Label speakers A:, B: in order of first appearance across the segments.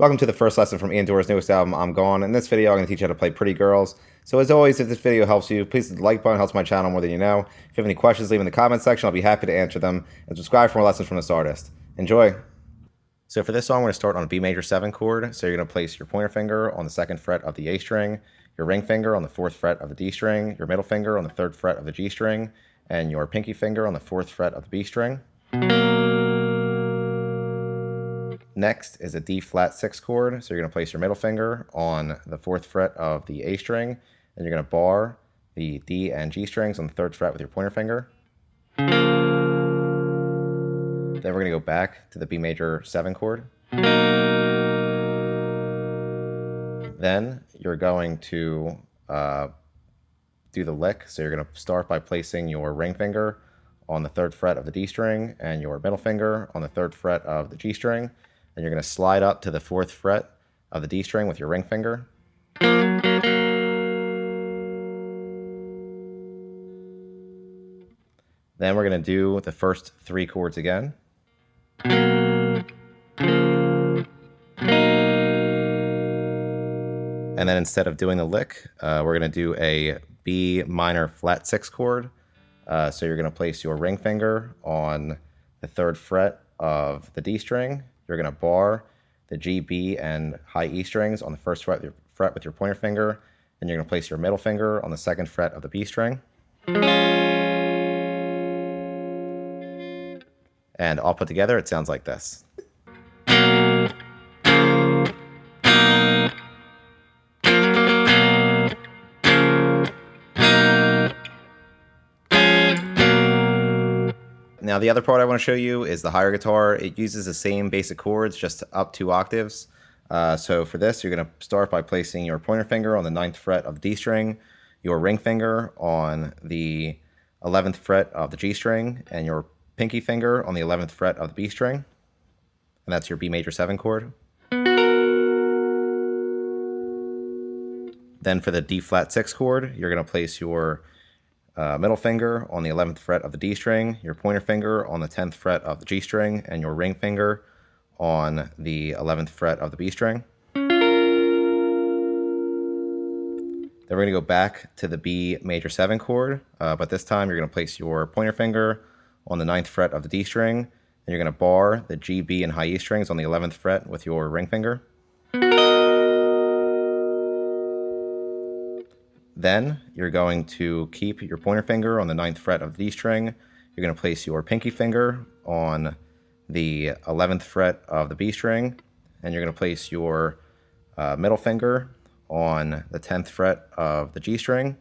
A: Welcome to the first lesson from Dior's newest album, I'm Gone. In this video, I'm going to teach you how to play Pretty Girls. So as always, if this video helps you, please hit the like button, helps my channel more than you know. If you have any questions, leave in the comment section. I'll be happy to answer them. And subscribe for more lessons from this artist. Enjoy! So for this song, we're going to start on a B major 7 chord. So you're going to place your pointer finger on the 2nd fret of the A string, your ring finger on the 4th fret of the D string, your middle finger on the 3rd fret of the G string, and your pinky finger on the 4th fret of the B string. Next is a D flat 6 chord, so you're going to place your middle finger on the 4th fret of the A string, and you're going to bar the D and G strings on the 3rd fret with your pointer finger. Then we're going to go back to the B major 7 chord. Then you're going to do the lick, so you're going to start by placing your ring finger on the 3rd fret of the D string and your middle finger on the 3rd fret of the G string. And you're going to slide up to the 4th fret of the D string with your ring finger. Then we're going to do the first 3 chords again. And then instead of doing the lick, we're going to do a B minor flat 6 chord. So you're going to place your ring finger on the 3rd fret of the D string. You're going to bar the G, B, and high E strings on the 1st fret with your pointer finger. Then you're going to place your middle finger on the 2nd fret of the B string. And all put together, it sounds like this. Now the other part I want to show you is the higher guitar. It uses the same basic chords, just up 2 octaves. So for this, you're going to start by placing your pointer finger on the 9th fret of the D string, your ring finger on the 11th fret of the G string, and your pinky finger on the 11th fret of the B string. And that's your B major 7 chord. Then for the D flat 6 chord, you're going to place your middle finger on the 11th fret of the D string, your pointer finger on the 10th fret of the G string, and your ring finger on the 11th fret of the B string. Then we're going to go back to the B major 7 chord, but this time you're going to place your pointer finger on the 9th fret of the D string, and you're going to bar the G, B, and high E strings on the 11th fret with your ring finger. Then you're going to keep your pointer finger on the 9th fret of the D string. You're going to place your pinky finger on the 11th fret of the B string, and you're going to place your middle finger on the 10th fret of the G string,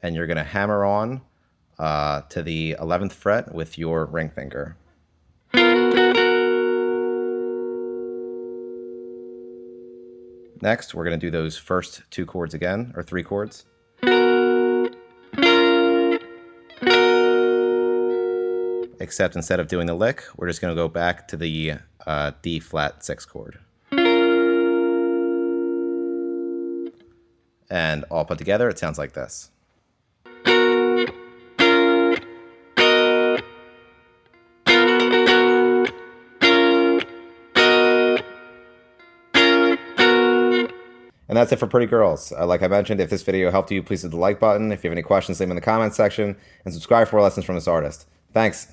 A: and you're going to hammer on to the 11th fret with your ring finger. Next, we're going to do those first 2 chords again, or 3 chords. Except instead of doing the lick, we're just going to go back to the D flat 6 chord. And all put together, it sounds like this. And that's it for Pretty Girls. Like I mentioned, if this video helped you, please hit the like button. If you have any questions, leave them in the comments section. And subscribe for more lessons from this artist. Thanks.